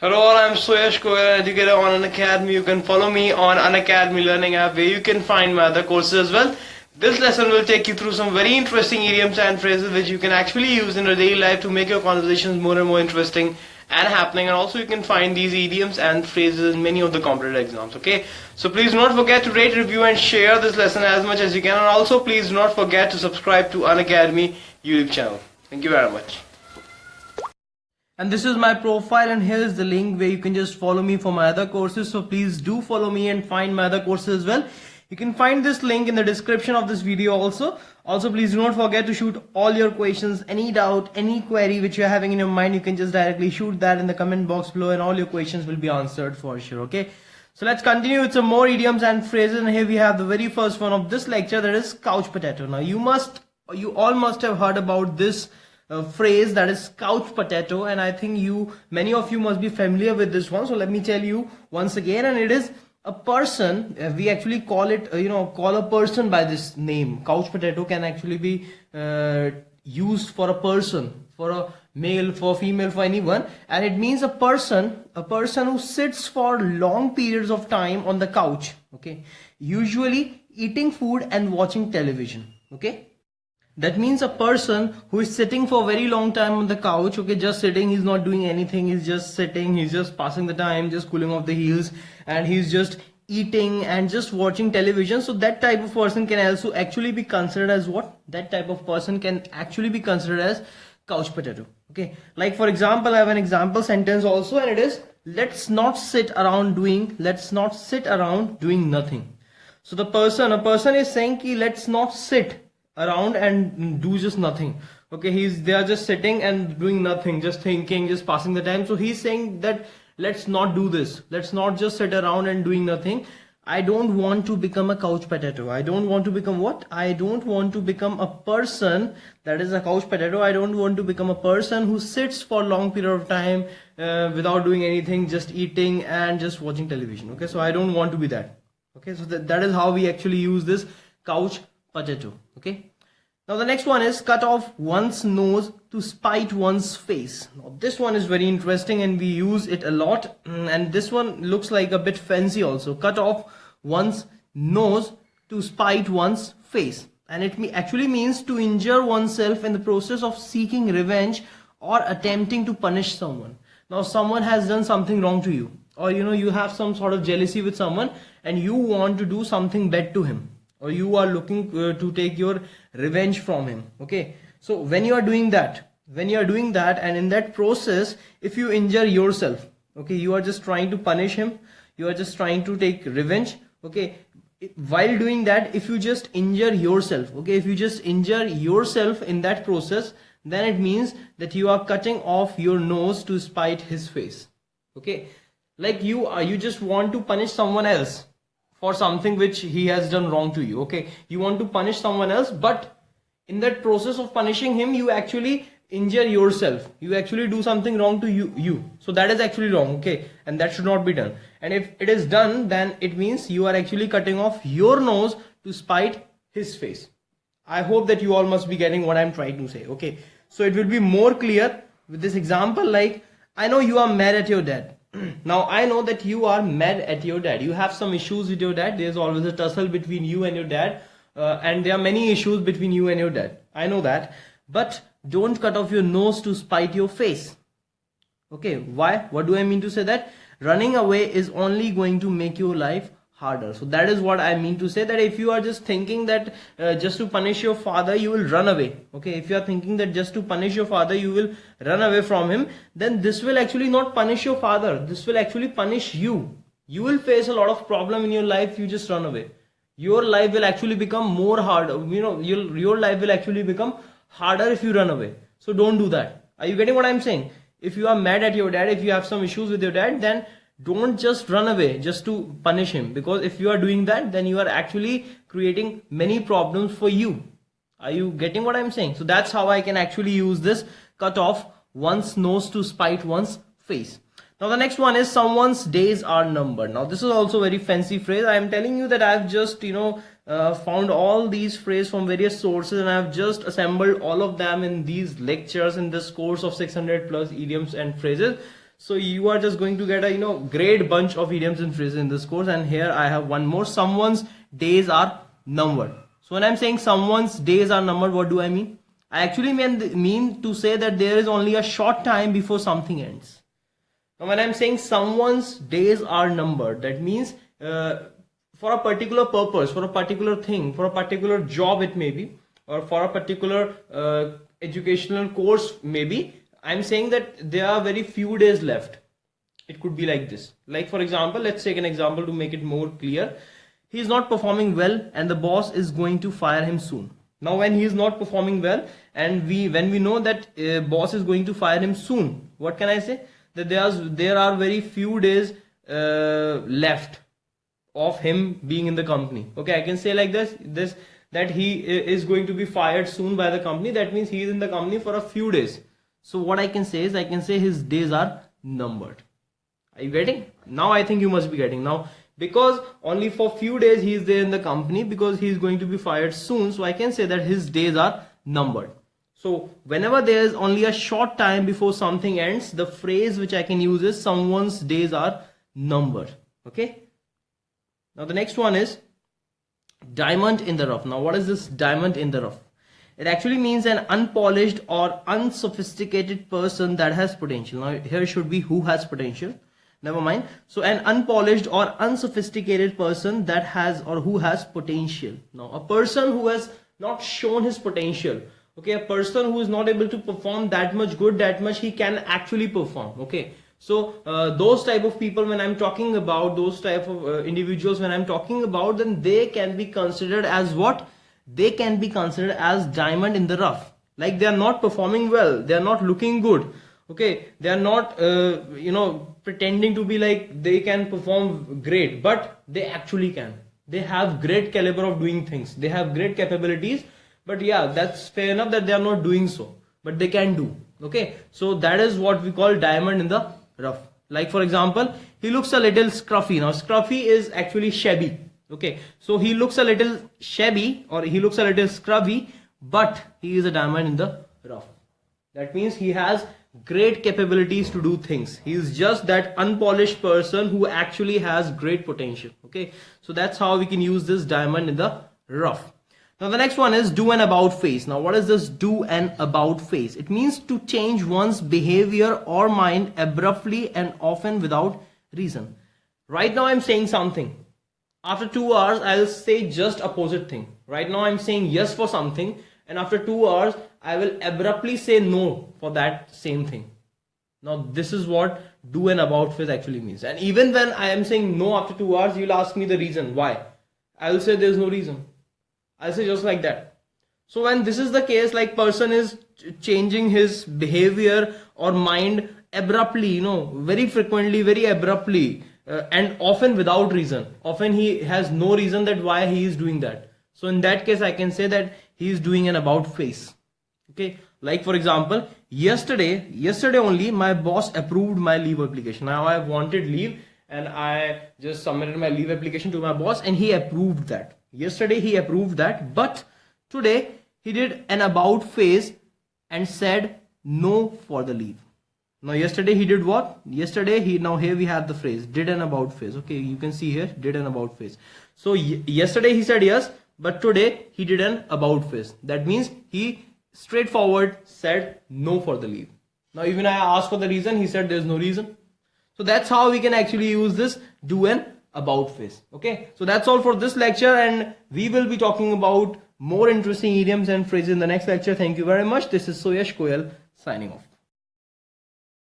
Hello all, I'm Suyash, educator on Unacademy. You can follow me on Unacademy Learning app where you can find my other courses as well. This lesson will take you through some very interesting idioms and phrases which you can actually use in your daily life to make your conversations more and more interesting and happening. And also you can find these idioms and phrases in many of the competitive exams. Okay, so please do not forget to rate, review and share this lesson as much as you can. And also please do not forget to subscribe to Unacademy YouTube channel. Thank you very much. And this is my profile, and here is the link where you can just follow me for my other courses. So please do follow me and find my other courses as well. You can find this link in the description of this video also. Also, please do not forget to shoot all your questions, any doubt, any query which you're having in your mind. You can just directly shoot that in the comment box below and all your questions will be answered for sure. Okay, so let's continue with some more idioms and phrases. And here we have the very first one of this lecture, that is couch potato. Now you all must have heard about this phrase, that is couch potato, and I think many of you must be familiar with this one. So let me tell you once again, and it is a person. We actually call it call a person by this name. Couch potato can actually be used for a person, for a male, for female, for anyone, and it means a person who sits for long periods of time on the couch. Okay, usually eating food and watching television. Okay, that means a person who is sitting for a very long time on the couch. Okay, just sitting, he's not doing anything, he's just sitting, he's just passing the time, just cooling off the heels, and he's just eating and just watching television. So that type of person can also actually be considered as what? That type of person can actually be considered as couch potato. Okay, like for example, I have an example sentence also, and it is let's not sit around doing nothing. So a person is saying ki let's not sit around and do just nothing. Okay, they are just sitting and doing nothing, just thinking, just passing the time. So he's saying that let's not do this, let's not just sit around and doing nothing. I don't want to become a couch potato. I don't want to become what? I don't want to become a person that is a couch potato. I don't want to become a person who sits for a long period of time without doing anything, just eating and just watching television. Okay, so I don't want to be that. Okay, so that is how we actually use this couch potato. Okay, now the next one is cut off one's nose to spite one's face. Now this one is very interesting and we use it a lot, and this one looks like a bit fancy also. Cut off one's nose to spite one's face, and it actually means to injure oneself in the process of seeking revenge or attempting to punish someone. Now someone has done something wrong to you, or you have some sort of jealousy with someone and you want to do something bad to him, or you are looking to take your revenge from him. Okay, so when you are doing that, and in that process, if you injure yourself, okay, you are just trying to punish him, you are just trying to take revenge. Okay, while doing that, if you just injure yourself, okay, if you just injure yourself in that process, then it means that you are cutting off your nose to spite his face. Okay, like you just want to punish someone else for something which he has done wrong to you. Okay, you want to punish someone else, but in that process of punishing him, you actually injure yourself, you actually do something wrong to you. So that is actually wrong. Okay, and that should not be done. And if it is done, then it means you are actually cutting off your nose to spite his face. I hope that you all must be getting what I'm trying to say. Okay, so it will be more clear with this example. Like, I know you are mad at your dad. Now I know that you are mad at your dad. You have some issues with your dad. There's always a tussle between you and your dad, and there are many issues between you and your dad. I know that, but don't cut off your nose to spite your face. Okay, why? What do I mean to say that? Running away is only going to make your life harder. So that is what I mean to say, that if you are just thinking that just to punish your father you will run away. Okay, if you are thinking that just to punish your father you will run away from him, then this will actually not punish your father, this will actually punish you. You will face a lot of problem in your life. You just run away, your life will actually become more harder. Your life will actually become harder if you run away. So don't do that. Are you getting what I'm saying? If you are mad at your dad, if you have some issues with your dad, then don't just run away just to punish him, because if you are doing that, then you are actually creating many problems for you. Are you getting what I'm saying? So that's how I can actually use this cut off one's nose to spite one's face. Now the next one is someone's days are numbered. Now this is also a very fancy phrase. I am telling you that I've just found all these phrases from various sources, and I've just assembled all of them in these lectures in this course of 600 plus idioms and phrases. So you are just going to get a great bunch of idioms and phrases in this course. And here I have one more. Someone's days are numbered. So when I'm saying someone's days are numbered, what do I mean? I actually mean to say that there is only a short time before something ends. Now when I'm saying someone's days are numbered, that means for a particular purpose, for a particular thing, for a particular job it may be, or for a particular educational course maybe, I'm saying that there are very few days left. It could be like this. Like for example, let's take an example to make it more clear. He is not performing well and the boss is going to fire him soon. Now when he is not performing well and when we know that boss is going to fire him soon, what can I say? That there are very few days left of him being in the company. Okay, I can say like this that he is going to be fired soon by the company. That means he is in the company for a few days. So what I can say is, I can say his days are numbered. Are you getting? Now I think you must be getting. Now because only for few days he is there in the company, because he is going to be fired soon, so I can say that his days are numbered. So whenever there is only a short time before something ends, the phrase which I can use is someone's days are numbered. Okay. Now the next one is diamond in the rough. Now what is this diamond in the rough? It actually means an unpolished or unsophisticated person that has potential. Now here should be who has potential. Never mind. So an unpolished or unsophisticated person that has or who has potential. Now a person who has not shown his potential. Okay, a person who is not able to perform that much good, that much he can actually perform. Okay. So those type of people, when I'm talking about those type of individuals, when I'm talking about, then they can be considered as what? They can be considered as diamond in the rough. Like they are not performing well, they are not looking good. Okay, they are not pretending to be like they can perform great, but they actually can. They have great caliber of doing things, they have great capabilities, but yeah, that's fair enough that they are not doing so, but they can do. Okay, so that is what we call diamond in the rough. Like for example, he looks a little scruffy. Now scruffy is actually shabby. Okay, so he looks a little shabby or he looks a little scrubby, but he is a diamond in the rough. That means he has great capabilities to do things. He is just that unpolished person who actually has great potential. Okay, so that's how we can use this diamond in the rough. Now the next one is do an about face. Now what is this do an about face? It means to change one's behavior or mind abruptly and often without reason. Right now I'm saying something. After 2 hours I'll say just opposite thing. Right now I'm saying yes for something, and after 2 hours I will abruptly say no for that same thing. Now this is what do an about face actually means. And even when I am saying no after 2 hours, you'll ask me the reason why. I will say there's no reason. I'll say just like that. So when this is the case, like person is changing his behavior or mind abruptly, very frequently, very abruptly, and often without reason. Often he has no reason that why he is doing that. So in that case I can say that he is doing an about face. Okay, like for example, yesterday only my boss approved my leave application. Now I wanted leave and I just submitted my leave application to my boss and he approved that. Yesterday he approved that, but today he did an about face and said no for the leave. Now yesterday he did what? Now here we have the phrase did an about face. Okay, you can see here did an about face. So yesterday he said yes, but today he did an about face. That means he straightforward said no for the leave. Now even I asked for the reason, he said there's no reason. So that's how we can actually use this do an about face. Okay, so that's all for this lecture, and we will be talking about more interesting idioms and phrases in the next lecture. Thank you very much. This is Suyash signing off.